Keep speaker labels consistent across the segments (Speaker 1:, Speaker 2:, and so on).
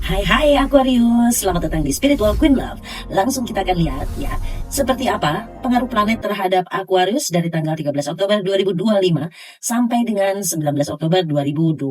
Speaker 1: Hai Aquarius, selamat datang di Spiritual Queen Love. Langsung kita akan lihat ya, seperti apa pengaruh planet terhadap Aquarius dari tanggal 13 Oktober 2025 sampai dengan 19 Oktober 2025.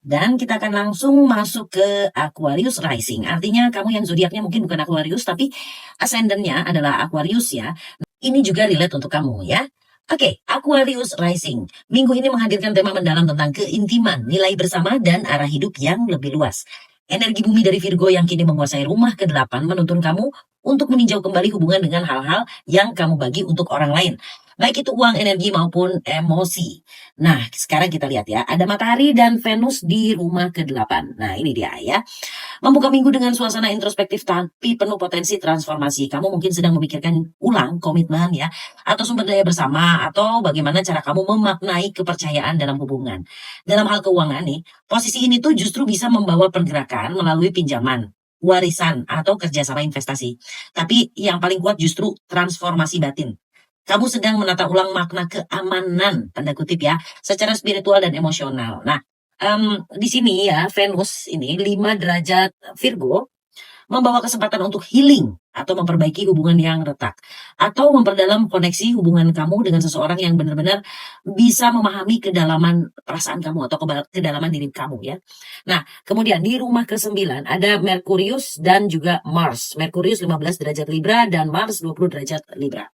Speaker 1: Dan kita akan langsung masuk ke Aquarius Rising. Artinya kamu yang zodiaknya mungkin bukan Aquarius, tapi ascendannya adalah Aquarius ya. Ini juga relate untuk kamu ya. Oke, Aquarius Rising. Minggu ini menghadirkan tema mendalam tentang keintiman, nilai bersama, dan arah hidup yang lebih luas. Energi bumi dari Virgo yang kini menguasai rumah ke-8 menuntun kamu untuk meninjau kembali hubungan dengan hal-hal yang kamu bagi untuk orang lain. Baik itu uang, energi, maupun emosi. Nah, sekarang kita lihat ya. Ada matahari dan Venus di rumah ke-8. Nah, ini dia ya. Membuka minggu dengan suasana introspektif tapi penuh potensi transformasi. Kamu mungkin sedang memikirkan ulang komitmen ya, atau sumber daya bersama, atau bagaimana cara kamu memaknai kepercayaan dalam hubungan. Dalam hal keuangan nih, posisi ini tuh justru bisa membawa pergerakan melalui pinjaman, warisan, atau kerjasama investasi. Tapi yang paling kuat justru transformasi batin. Kamu sedang menata ulang makna keamanan, tanda kutip ya, secara spiritual dan emosional. Nah, di sini ya, Venus ini 5 derajat Virgo membawa kesempatan untuk healing atau memperbaiki hubungan yang retak, atau memperdalam koneksi hubungan kamu dengan seseorang yang benar-benar bisa memahami kedalaman perasaan kamu atau kedalaman diri kamu ya. Nah, kemudian di rumah ke-9 ada Merkurius dan juga Mars. Merkurius 15 derajat Libra dan Mars 20 derajat Libra.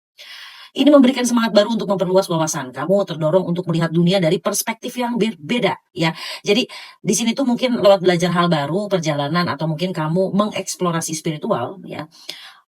Speaker 1: Ini memberikan semangat baru untuk memperluas wawasan. Kamu terdorong untuk melihat dunia dari perspektif yang berbeda ya. Jadi di sini tuh mungkin lewat belajar hal baru, perjalanan, atau mungkin kamu mengeksplorasi spiritual ya.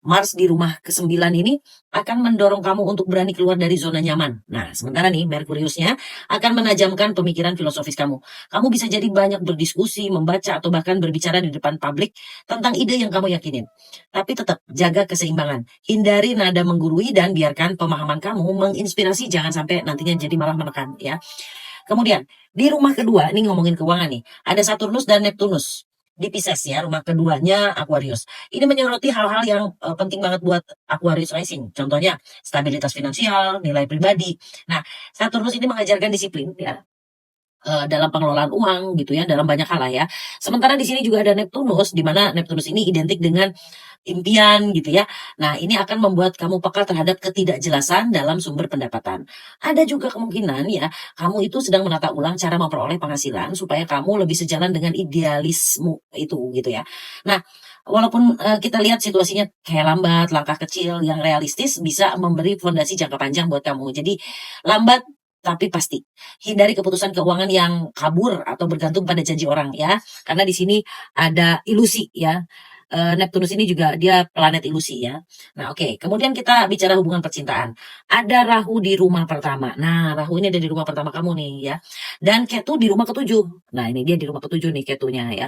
Speaker 1: Mars di rumah ke-9 ini akan mendorong kamu untuk berani keluar dari zona nyaman. Nah, sementara nih Merkuriusnya akan menajamkan pemikiran filosofis kamu. Kamu bisa jadi banyak berdiskusi, membaca, atau bahkan berbicara di depan publik tentang ide yang kamu yakinin. Tapi tetap jaga keseimbangan. Hindari nada menggurui dan biarkan pemahaman kamu menginspirasi, jangan sampai nantinya jadi malah menekan ya. Kemudian, di rumah kedua, ini ngomongin keuangan nih, ada Saturnus dan Neptunus di Pisces ya, rumah keduanya Aquarius. Ini menyoroti hal-hal yang penting banget buat Aquarius Rising. Contohnya, stabilitas finansial, nilai pribadi. Nah, Saturnus ini mengajarkan disiplin ya, dalam pengelolaan uang gitu ya, dalam banyak hal lah ya. Sementara di sini juga ada Neptunus, di mana Neptunus ini identik dengan impian gitu ya. Nah, ini akan membuat kamu peka terhadap ketidakjelasan dalam sumber pendapatan. Ada juga kemungkinan ya, kamu itu sedang menata ulang cara memperoleh penghasilan supaya kamu lebih sejalan dengan idealisme itu gitu ya. Nah, walaupun kita lihat situasinya kayak lambat, langkah kecil yang realistis bisa memberi fondasi jangka panjang buat kamu. Jadi lambat tapi pasti. Hindari keputusan keuangan yang kabur atau bergantung pada janji orang ya. Karena di sini ada ilusi ya. Neptunus ini juga dia planet ilusi ya. Nah, oke. Kemudian kita bicara hubungan percintaan. Ada Rahu di rumah pertama. Nah, Rahu ini ada di rumah pertama kamu nih ya. Dan Ketu di rumah ketujuh. Nah, ini dia di rumah ketujuh nih Ketunya ya.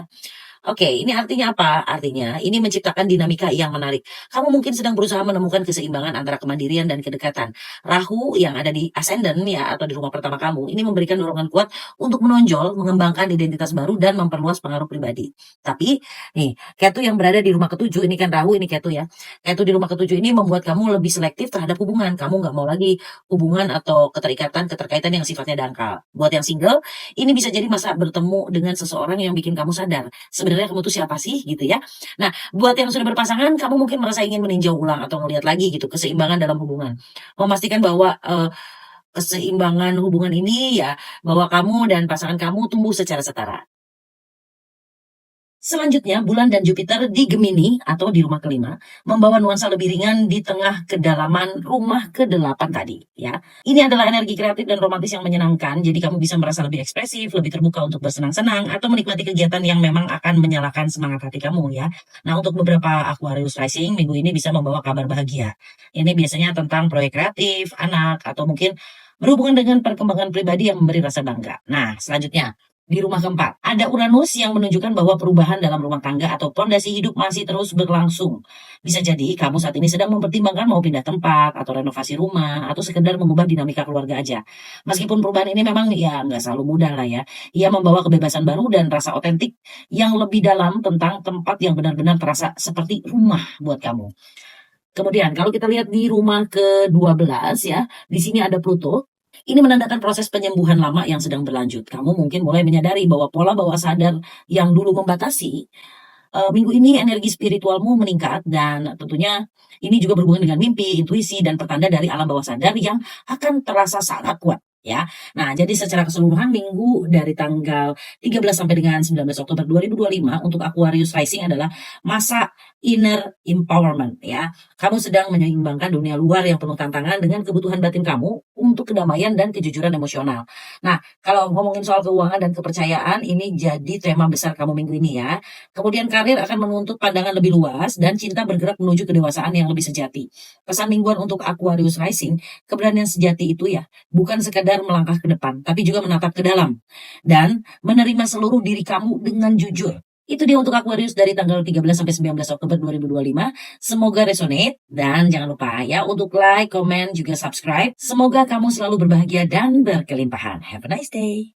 Speaker 1: Oke, ini artinya apa? Artinya ini menciptakan dinamika yang menarik. Kamu mungkin sedang berusaha menemukan keseimbangan antara kemandirian dan kedekatan. Rahu yang ada di ascendant ya, atau di rumah pertama kamu, ini memberikan dorongan kuat untuk menonjol, mengembangkan identitas baru, dan memperluas pengaruh pribadi. Tapi nih, Ketu yang berada di rumah ketujuh, ini kan Rahu, ini Ketu ya. Ketu di rumah ketujuh ini membuat kamu lebih selektif terhadap hubungan. Kamu nggak mau lagi hubungan atau keterkaitan yang sifatnya dangkal. Buat yang single, ini bisa jadi masa bertemu dengan seseorang yang bikin kamu sadar sebenarnya kamu tuh siapa sih gitu ya. Nah, buat yang sudah berpasangan, kamu mungkin merasa ingin meninjau ulang atau melihat lagi gitu keseimbangan dalam hubungan. Memastikan bahwa keseimbangan hubungan ini ya, bahwa kamu dan pasangan kamu tumbuh secara setara. Selanjutnya, bulan dan Jupiter di Gemini atau di rumah kelima membawa nuansa lebih ringan di tengah kedalaman rumah ke-8 tadi ya. Ini adalah energi kreatif dan romantis yang menyenangkan, jadi kamu bisa merasa lebih ekspresif, lebih terbuka untuk bersenang-senang atau menikmati kegiatan yang memang akan menyalakan semangat hati kamu ya. Nah, untuk beberapa Aquarius Rising, minggu ini bisa membawa kabar bahagia. Ini biasanya tentang proyek kreatif, anak, atau mungkin berhubungan dengan perkembangan pribadi yang memberi rasa bangga. Nah, selanjutnya di rumah keempat, ada Uranus yang menunjukkan bahwa perubahan dalam rumah tangga atau fondasi hidup masih terus berlangsung. Bisa jadi kamu saat ini sedang mempertimbangkan mau pindah tempat, atau renovasi rumah, atau sekedar mengubah dinamika keluarga aja. Meskipun perubahan ini memang ya nggak selalu mudah lah ya. Ia membawa kebebasan baru dan rasa otentik yang lebih dalam tentang tempat yang benar-benar terasa seperti rumah buat kamu. Kemudian kalau kita lihat di rumah ke-12 ya, di sini ada Pluto. Ini menandakan proses penyembuhan lama yang sedang berlanjut. Kamu mungkin mulai menyadari bahwa pola bawah sadar yang dulu membatasi, minggu ini energi spiritualmu meningkat dan tentunya ini juga berhubungan dengan mimpi, intuisi, dan pertanda dari alam bawah sadar yang akan terasa sangat kuat ya. Nah, jadi secara keseluruhan minggu dari tanggal 13 sampai dengan 19 Oktober 2025 untuk Aquarius Rising adalah masa inner empowerment ya. Kamu sedang menyeimbangkan dunia luar yang penuh tantangan dengan kebutuhan batin kamu untuk kedamaian dan kejujuran emosional. Nah, kalau ngomongin soal keuangan dan kepercayaan, ini jadi tema besar kamu minggu ini ya. Kemudian karir akan menuntut pandangan lebih luas dan cinta bergerak menuju kedewasaan yang lebih sejati. Pesan mingguan untuk Aquarius Rising, keberanian sejati itu ya, bukan sekadar melangkah ke depan, tapi juga menatap ke dalam dan menerima seluruh diri kamu dengan jujur. Itu dia untuk Aquarius dari tanggal 13 sampai 19 Oktober 2025. Semoga resonate dan jangan lupa ya untuk like, comment, juga subscribe. Semoga kamu selalu berbahagia dan berkelimpahan. Have a nice day.